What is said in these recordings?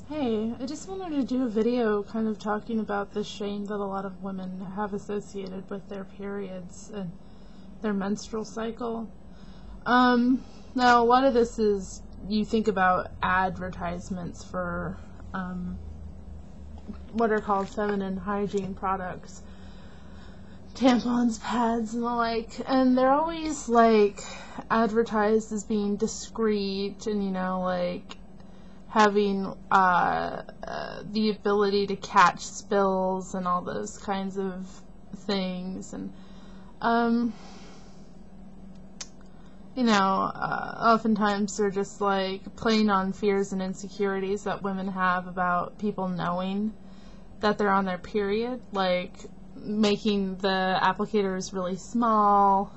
Hey, I just wanted to do a video kind of talking about the shame that a lot of women have associated with their periods and their menstrual cycle. Now a lot of this is, you think about advertisements for what are called feminine hygiene products, tampons, pads, and the like, and they're always like advertised as being discreet and, having the ability to catch spills and all those kinds of things. And oftentimes they're just like playing on fears and insecurities that women have about people knowing that they're on their period, like making the applicators really small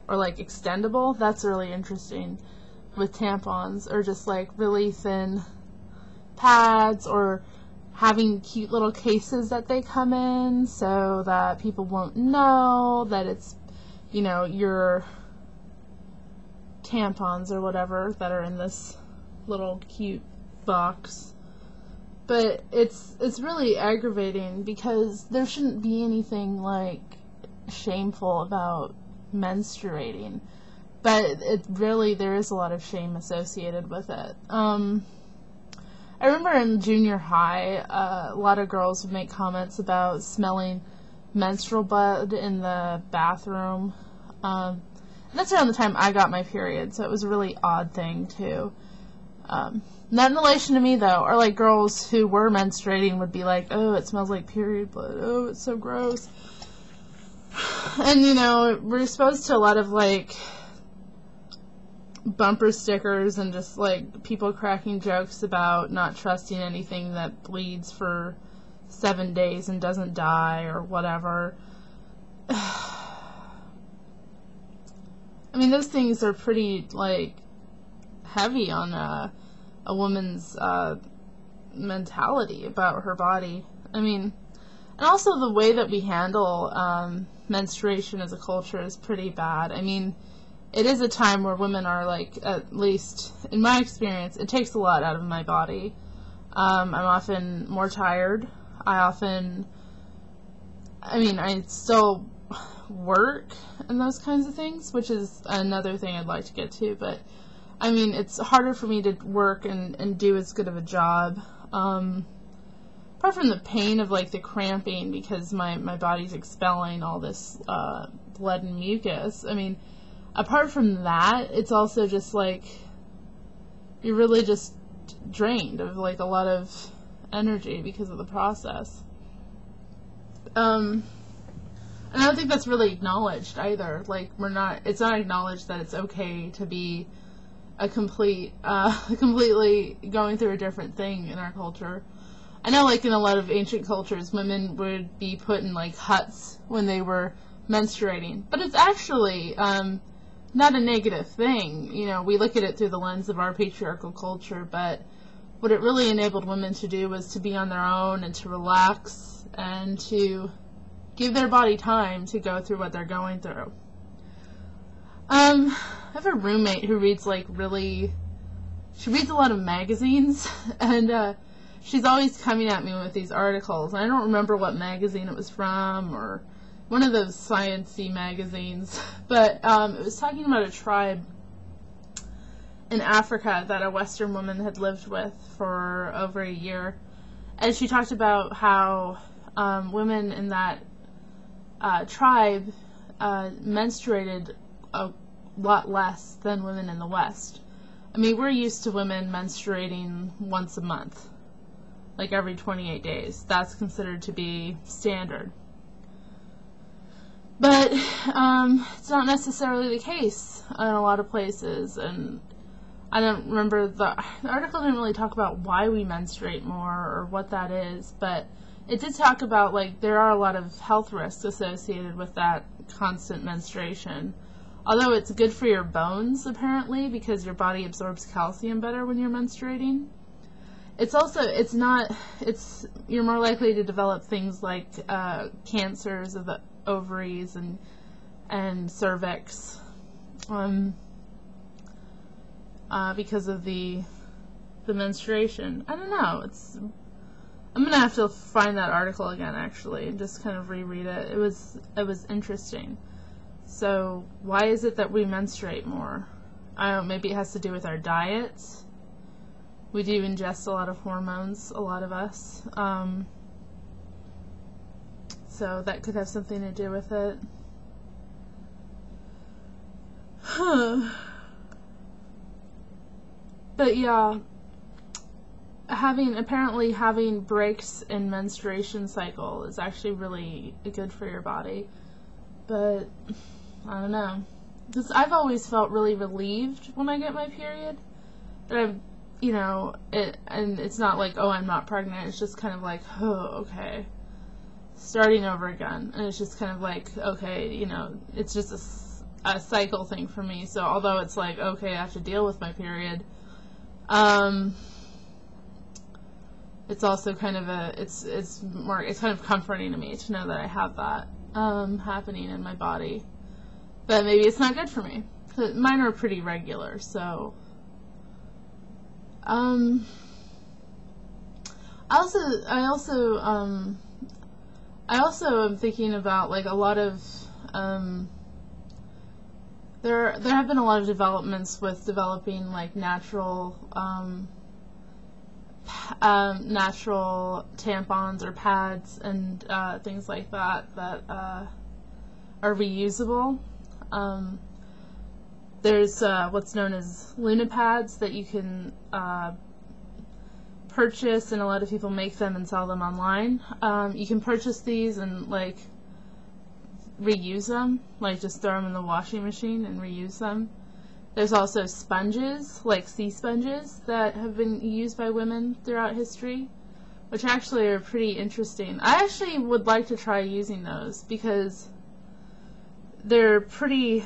or like extendable. That's really interesting with tampons, or just like really thin pads, or having cute little cases that they come in so that people won't know that it's, your tampons or whatever that are in this little cute box. But it's really aggravating because there shouldn't be anything like shameful about menstruating. But there is a lot of shame associated with it. I remember in junior high, a lot of girls would make comments about smelling menstrual blood in the bathroom. And that's around the time I got my period, so it was a really odd thing, too. Not in relation to me, though. Or, like, girls who were menstruating would be like, oh, it smells like period blood. Oh, it's so gross. And, we're exposed to a lot of, like, bumper stickers and just like people cracking jokes about not trusting anything that bleeds for 7 days and doesn't die or whatever. I mean, those things are pretty like heavy on a woman's mentality about her body. I mean, and also the way that we handle menstruation as a culture is pretty bad. I mean, it is a time where women are, like, at least in my experience, it takes a lot out of my body. I'm often more tired. I still work and those kinds of things, which is another thing I'd like to get to. But, it's harder for me to work and do as good of a job. Apart from the pain of, like, the cramping because my body's expelling all this blood and mucus. Apart from that, it's also just, like, you're really just drained of, like, a lot of energy because of the process. And I don't think that's really acknowledged either. Like, it's not acknowledged that it's okay to be completely going through a different thing in our culture. I know, like, in a lot of ancient cultures, women would be put in, like, huts when they were menstruating. But it's actually, not a negative thing. We look at it through the lens of our patriarchal culture, but what it really enabled women to do was to be on their own and to relax and to give their body time to go through what they're going through. I have a roommate who reads, she reads a lot of magazines, and she's always coming at me with these articles. I don't remember what magazine it was from, or one of those science-y magazines, but it was talking about a tribe in Africa that a Western woman had lived with for over a year, and she talked about how women in that tribe menstruated a lot less than women in the West. We're used to women menstruating once a month, like every 28 days. That's considered to be standard. But it's not necessarily the case in a lot of places, and I don't remember, the article didn't really talk about why we menstruate more or what that is, but it did talk about, like, there are a lot of health risks associated with that constant menstruation. Although it's good for your bones, apparently, because your body absorbs calcium better when you're menstruating. You're more likely to develop things like cancers of the ovaries and cervix because of the the menstruation. I don't know. I'm gonna have to find that article again, actually, and just kind of reread it. It was interesting. So why is it that we menstruate more? I don't know, maybe it has to do with our diets. We do ingest a lot of hormones, a lot of us. So that could have something to do with it. But yeah, apparently having breaks in menstruation cycle is actually really good for your body. But I don't know, because I've always felt really relieved when I get my period. But I've, and it's not like, oh, I'm not pregnant. It's just kind of like, oh, okay, starting over again. And it's just kind of like, okay, it's just a cycle thing for me. So although it's like, okay, I have to deal with my period, it's also kind of it's kind of comforting to me to know that I have that happening in my body. But maybe it's not good for me. Mine are pretty regular, so I also am thinking about, like, a lot of there have been a lot of developments with developing, like, natural tampons or pads and things like that are reusable. There's what's known as Luna pads that you can purchase, and a lot of people make them and sell them online. You can purchase these and, like, reuse them, like just throw them in the washing machine and reuse them. There's also sponges, like sea sponges, that have been used by women throughout history, which actually are pretty interesting. I actually would like to try using those because they're pretty...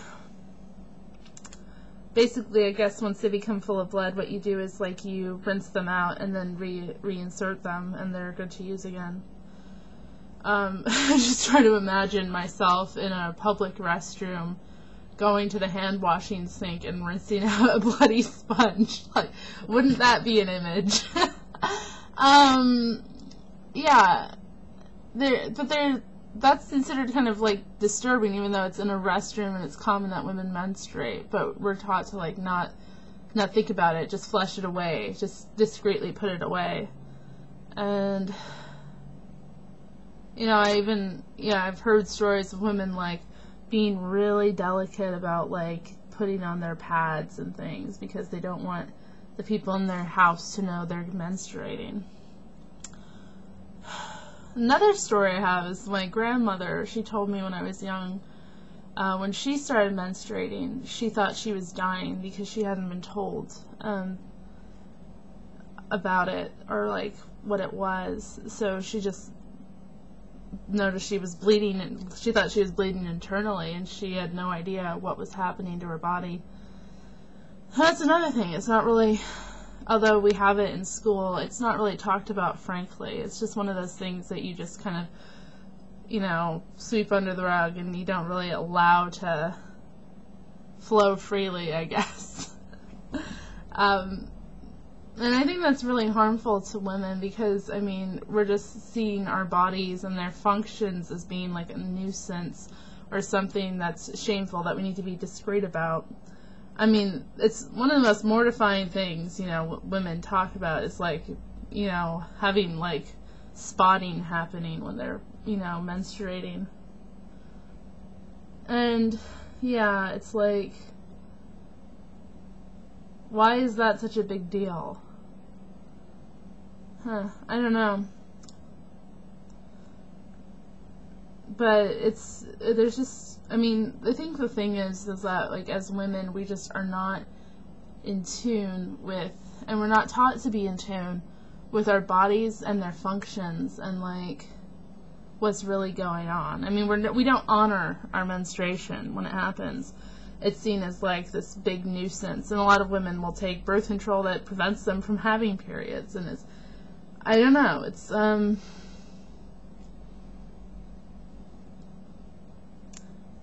Basically, I guess once they become full of blood, what you do is, like, you rinse them out and then reinsert them, and they're good to use again. I just try to imagine myself in a public restroom going to the hand washing sink and rinsing out a bloody sponge. Like, wouldn't that be an image? Yeah. That's considered kind of, like, disturbing, even though it's in a restroom and it's common that women menstruate. But we're taught to, like, not think about it, just flush it away, just discreetly put it away. And, I've heard stories of women, like, being really delicate about, like, putting on their pads and things because they don't want the people in their house to know they're menstruating. Another story I have is my grandmother. She told me when I was young, when she started menstruating, she thought she was dying because she hadn't been told about it or, like, what it was. So she just noticed she was bleeding, and she thought she was bleeding internally, and she had no idea what was happening to her body. That's another thing. It's not really... Although we have it in school, it's not really talked about, frankly. It's just one of those things that you just kind of, sweep under the rug and you don't really allow to flow freely, I guess. And I think that's really harmful to women because, we're just seeing our bodies and their functions as being like a nuisance or something that's shameful that we need to be discreet about. It's one of the most mortifying things, women talk about is, like, having, like, spotting happening when they're, menstruating. And, yeah, it's like, why is that such a big deal? I don't know. But there's just, I think the thing is that, like, as women, we just are not in tune with, and we're not taught to be in tune with our bodies and their functions and, like, what's really going on. We don't honor our menstruation when it happens. It's seen as, like, this big nuisance, and a lot of women will take birth control that prevents them from having periods, and I don't know,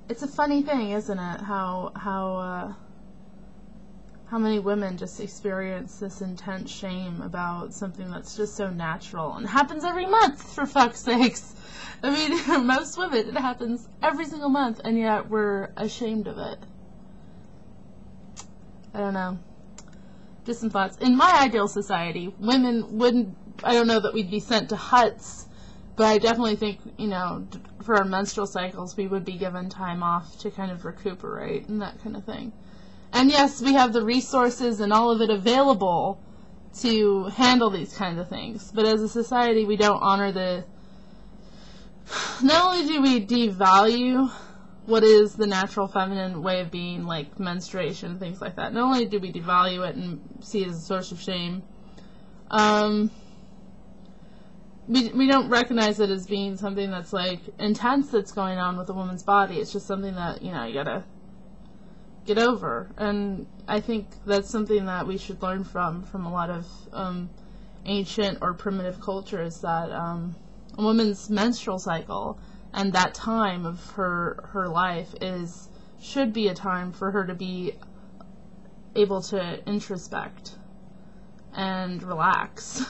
it's a funny thing, isn't it? How how many women just experience this intense shame about something that's just so natural and happens every month, for fuck's sakes. I mean, most women, it happens every single month, and yet we're ashamed of it. I don't know. Just some thoughts. In my ideal society, women wouldn't, I don't know that we'd be sent to huts, but I definitely think, you know, for our menstrual cycles, we would be given time off to kind of recuperate and that kind of thing. And yes, we have the resources and all of it available to handle these kinds of things. But as a society, we don't honor the... Not only do we devalue what is the natural feminine way of being, like menstruation and things like that, not only do we devalue it and see it as a source of shame, we don't recognize it as being something that's, like, intense that's going on with a woman's body. It's just something that, you know, you gotta get over. And I think that's something that we should learn from a lot of ancient or primitive cultures, that a woman's menstrual cycle and that time of her life should be a time for her to be able to introspect and relax.